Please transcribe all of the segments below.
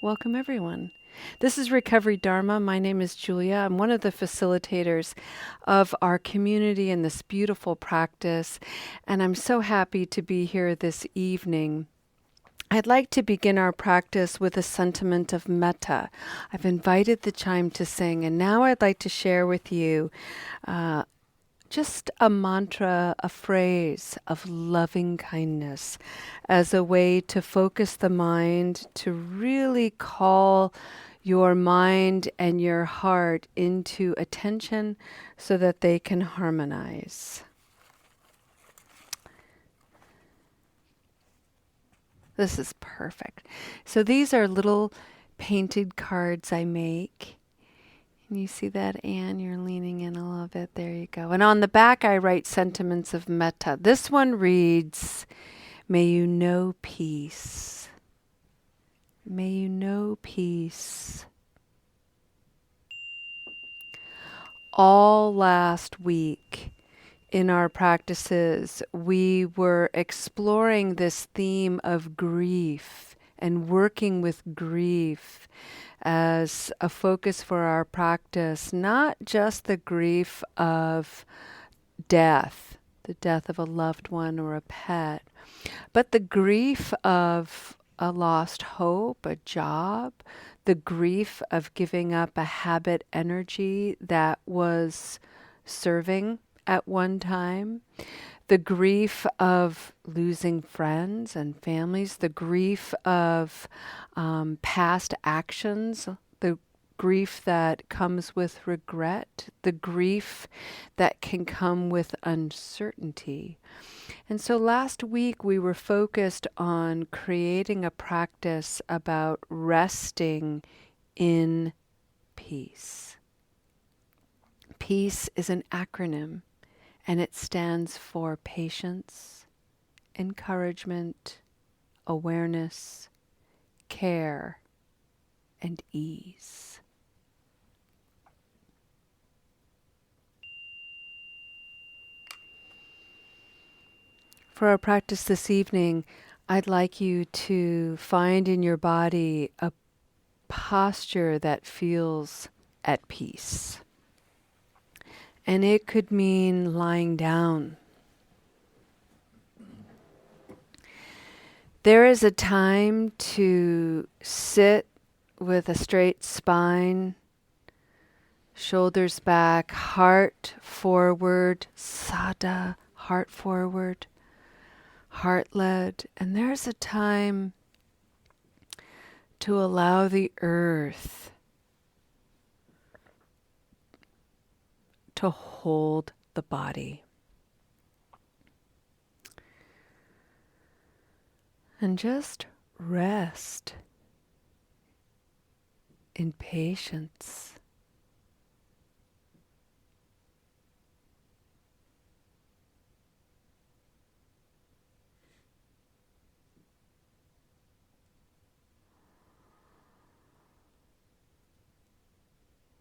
Welcome, everyone. This is Recovery Dharma. My name is Julia. I'm one of the facilitators of our community in this beautiful practice, and I'm so happy to be here this evening. I'd like to begin our practice with a sentiment of metta. I've invited the chime to sing, and now I'd like to share with you just a mantra, a phrase of loving kindness as a way to focus the mind, to really call your mind and your heart into attention so that they can harmonize. This is perfect. So these are little painted cards I make. And you see that, Anne? You're leaning in a little bit. There you go. And on the back, I write sentiments of metta. This one reads, "May you know peace. May you know peace." All last week in our practices, we were exploring this theme of grief and working with grief as a focus for our practice, not just the grief of death, the death of a loved one or a pet, but the grief of a lost hope, a job, the grief of giving up a habit energy that was serving at one time, the grief of losing friends and families, the grief of past actions, the grief that comes with regret, the grief that can come with uncertainty. And so last week we were focused on creating a practice about resting in peace. Peace is an acronym, and it stands for patience, encouragement, awareness, care, and ease. For our practice this evening, I'd like you to find in your body a posture that feels at peace. And it could mean lying down. There is a time to sit with a straight spine, shoulders back, heart forward, sada, heart forward, heart led. And there's a time to allow the earth to hold the body. And just rest in patience.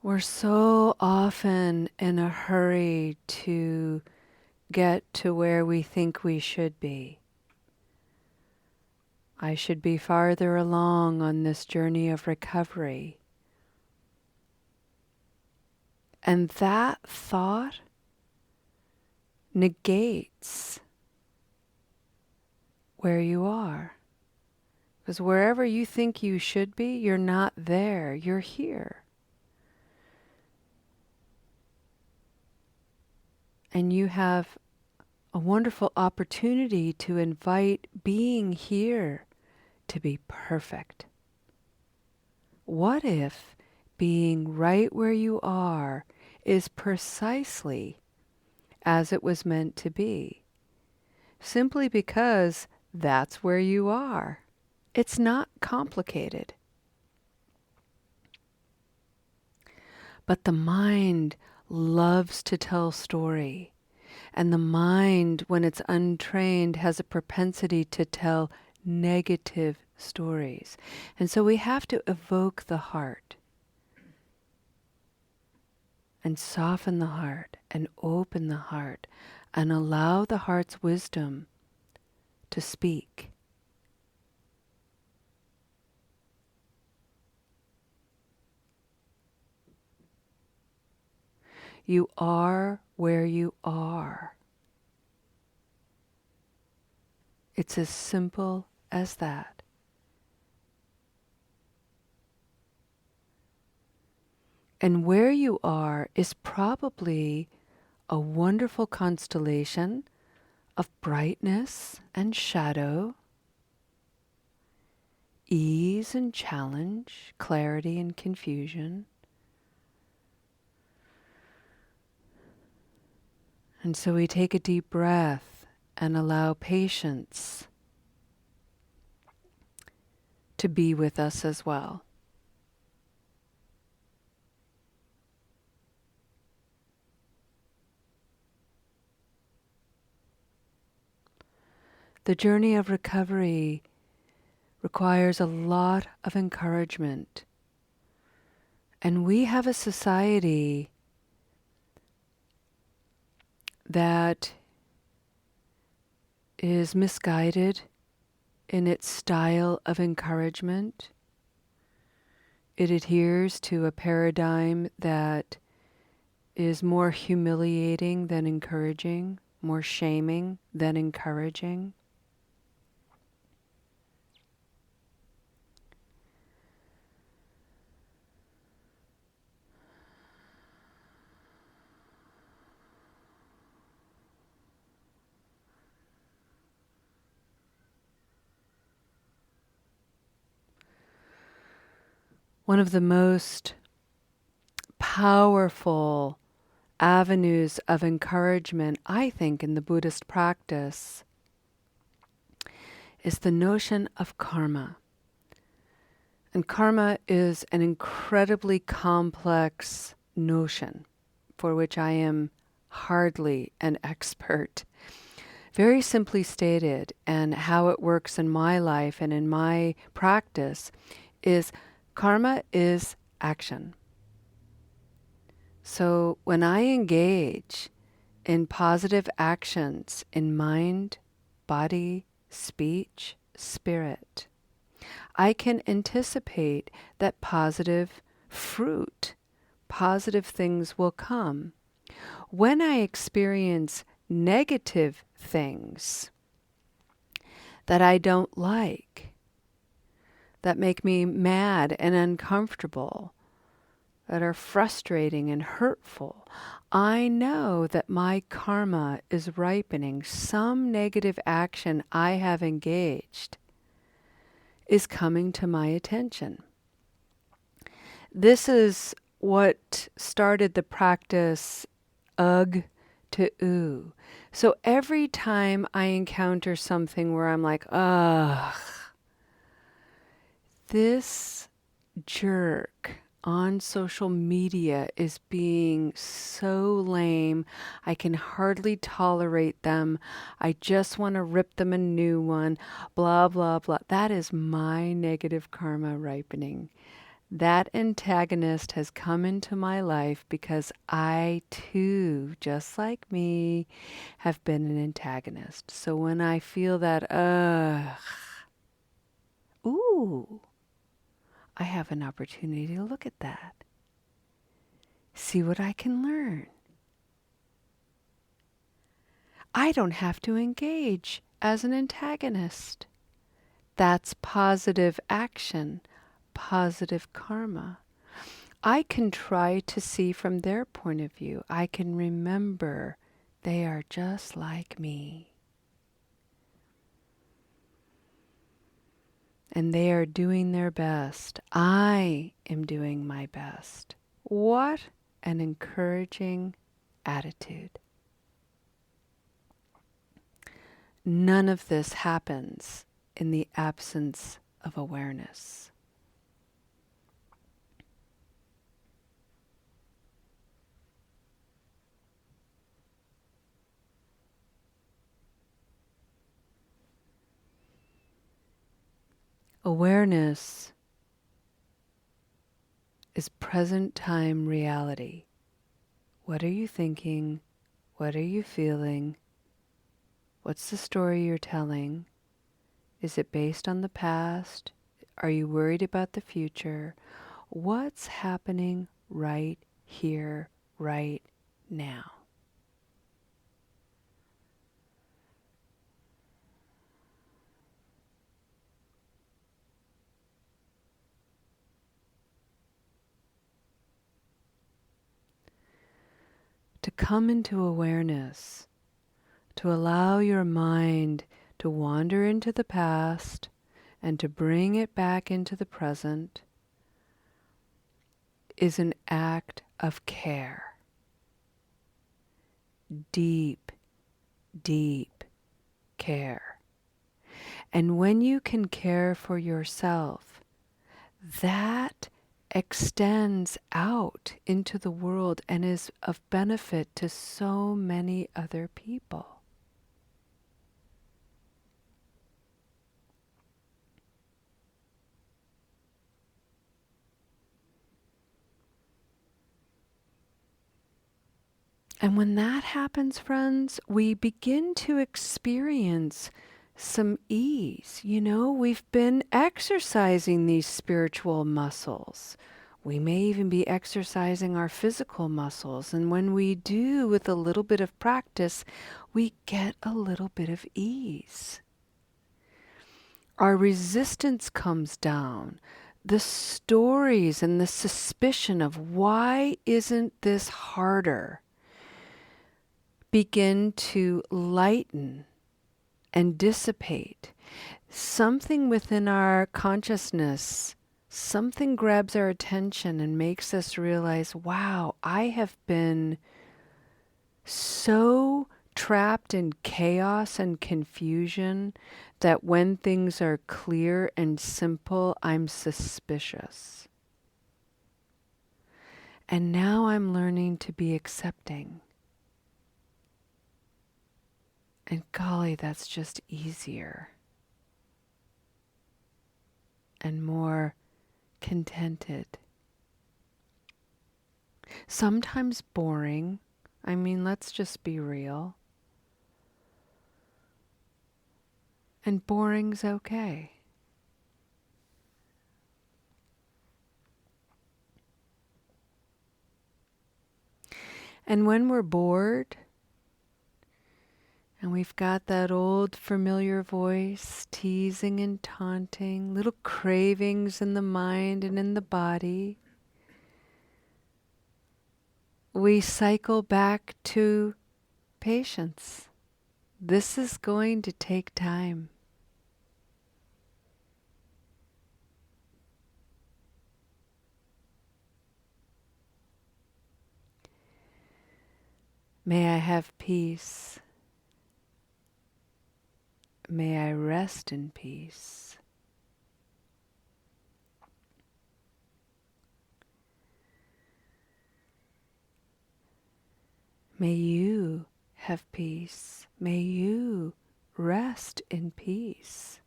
We're so often in a hurry to get to where we think we should be. I should be farther along on this journey of recovery. And that thought negates where you are. Because wherever you think you should be, you're not there, you're here. And you have a wonderful opportunity to invite being here to be perfect. What if being right where you are is precisely as it was meant to be? Simply because that's where you are. It's not complicated. But the mind loves to tell story. And the mind, when it's untrained, has a propensity to tell negative stories. And so we have to evoke the heart and soften the heart and open the heart and allow the heart's wisdom to speak. You are where you are. It's as simple as that. And where you are is probably a wonderful constellation of brightness and shadow, ease and challenge, clarity and confusion. And so we take a deep breath and allow patience to be with us as well. The journey of recovery requires a lot of encouragement. And we have a society that is misguided in its style of encouragement. It adheres to a paradigm that is more humiliating than encouraging, more shaming than encouraging. One of the most powerful avenues of encouragement, I think, in the Buddhist practice is the notion of karma. And karma is an incredibly complex notion for which I am hardly an expert. Very simply stated, and how it works in my life and in my practice, is karma is action. So when I engage in positive actions in mind, body, speech, spirit, I can anticipate that positive fruit, positive things will come. When I experience negative things that I don't like, that make me mad and uncomfortable, that are frustrating and hurtful, I know that my karma is ripening. Some negative action I have engaged is coming to my attention. This is what started the practice ugh to ooh. So every time I encounter something where I'm like, ugh, this jerk on social media is being so lame, I can hardly tolerate them, I just want to rip them a new one, blah, blah, blah. That is my negative karma ripening. That antagonist has come into my life because I too, just like me, have been an antagonist. So when I feel that, ooh, I have an opportunity to look at that. See what I can learn. I don't have to engage as an antagonist. That's positive action, positive karma. I can try to see from their point of view. I can remember they are just like me. And they are doing their best. I am doing my best. What an encouraging attitude. None of this happens in the absence of awareness. Awareness is present time reality. What are you thinking? What are you feeling? What's the story you're telling? Is it based on the past? Are you worried about the future? What's happening right here, right now. To come into awareness, to allow your mind to wander into the past and to bring it back into the present is an act of care. Deep, deep care. And when you can care for yourself, that extends out into the world and is of benefit to so many other people. And when that happens, friends, we begin to experience some ease. You know, we've been exercising these spiritual muscles. We may even be exercising our physical muscles. And when we do, with a little bit of practice, we get a little bit of ease. Our resistance comes down. The stories and the suspicion of why isn't this harder begin to lighten and dissipate. Something within our consciousness, something grabs our attention and makes us realize, wow, I have been so trapped in chaos and confusion that when things are clear and simple, I'm suspicious. And now I'm learning to be accepting. And golly, that's just easier and more contented. Sometimes boring. I mean, let's just be real. And boring's okay. And when we're bored, and we've got that old familiar voice teasing and taunting, little cravings in the mind and in the body, we cycle back to patience. This is going to take time. May I have peace. May I rest in peace. May you have peace. May you rest in peace.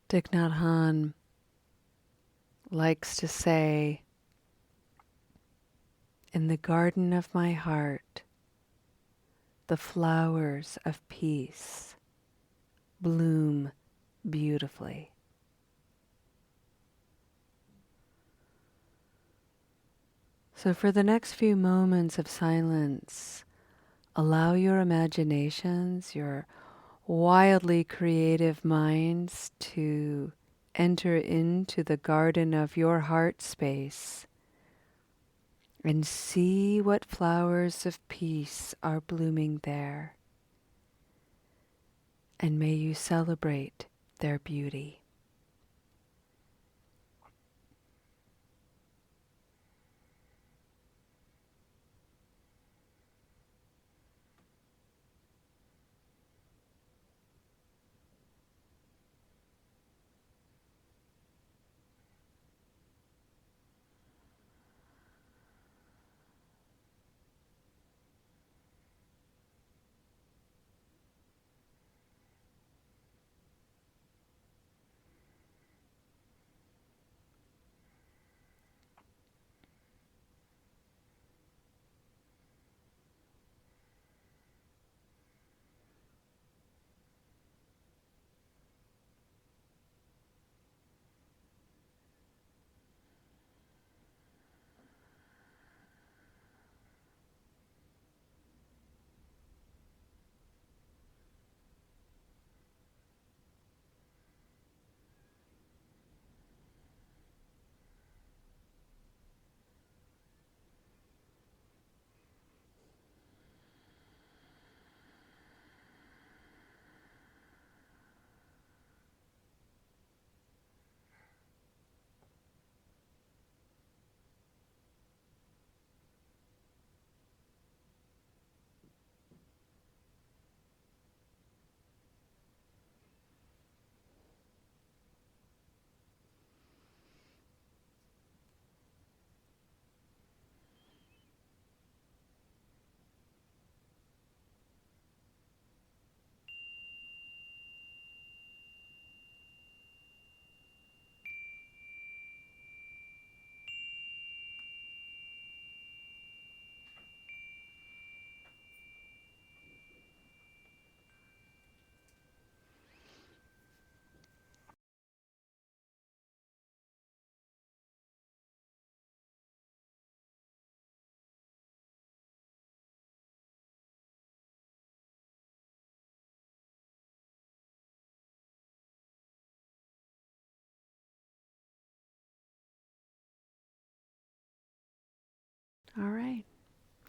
Thich Nhat Hanh likes to say, in the garden of my heart, the flowers of peace bloom beautifully. So for the next few moments of silence, allow your imaginations, your wildly creative minds to enter into the garden of your heart space and see what flowers of peace are blooming there. And may you celebrate their beauty.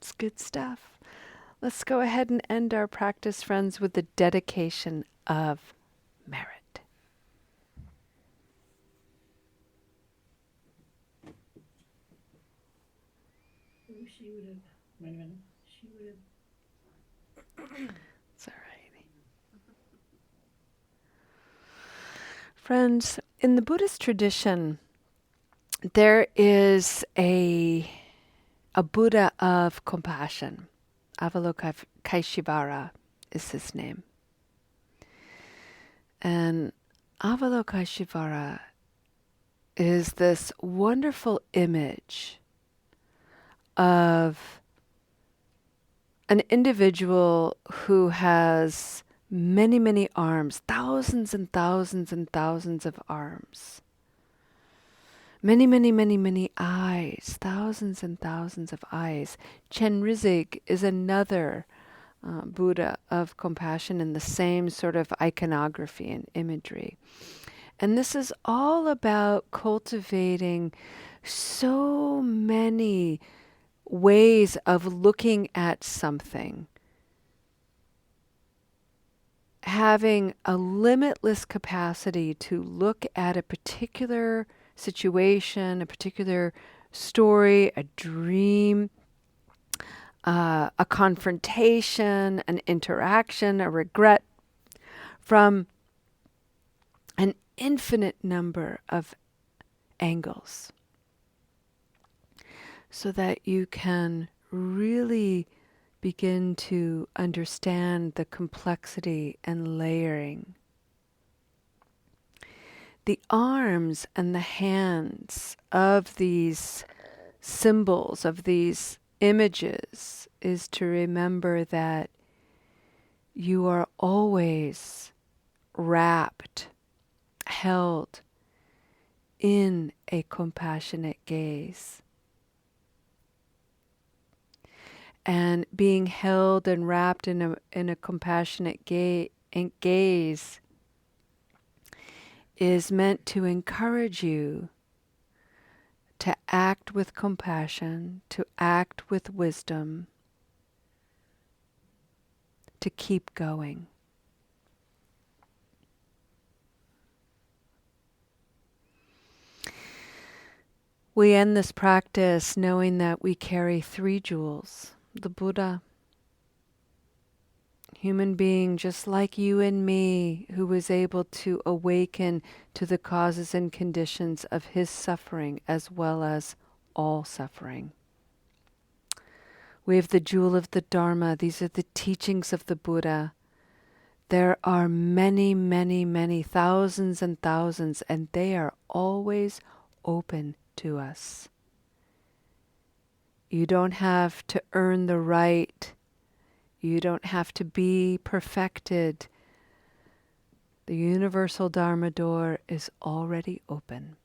It's good stuff. Let's go ahead and end our practice, friends, with the dedication of merit. She would have, wait a minute, she would have. It's all right. Friends, in the Buddhist tradition, there is a Buddha of compassion. Avalokiteshvara is his name. And Avalokiteshvara is this wonderful image of an individual who has many, many arms, thousands and thousands and thousands of arms. Many, many, many, many eyes, thousands and thousands of eyes. Chenrezig is another Buddha of compassion in the same sort of iconography and imagery. And this is all about cultivating so many ways of looking at something, having a limitless capacity to look at a particular situation, a particular story, a dream, a confrontation, an interaction, a regret, from an infinite number of angles, so that you can really begin to understand the complexity and layering. The arms and the hands of these symbols, of these images, is to remember that you are always wrapped, held in a compassionate gaze. And being held and wrapped in a compassionate gaze is meant to encourage you to act with compassion, to act with wisdom, to keep going. We end this practice knowing that we carry 3 jewels. The Buddha, human being just like you and me, who was able to awaken to the causes and conditions of his suffering as well as all suffering. We have the jewel of the Dharma. These are the teachings of the Buddha. There are many, many, many, thousands and thousands, and they are always open to us. You don't have to earn the right. You don't have to be perfected. The universal Dharma door is already open.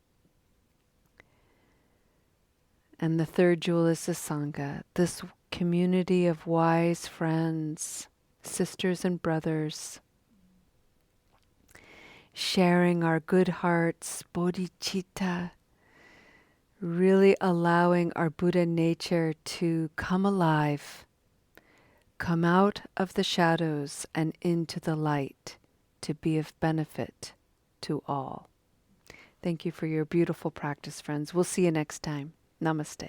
And the 3rd jewel is the Sangha, this community of wise friends, sisters and brothers, sharing our good hearts, bodhicitta, really allowing our Buddha nature to come alive, come out of the shadows and into the light, to be of benefit to all. Thank you for your beautiful practice, friends. We'll see you next time. Namaste.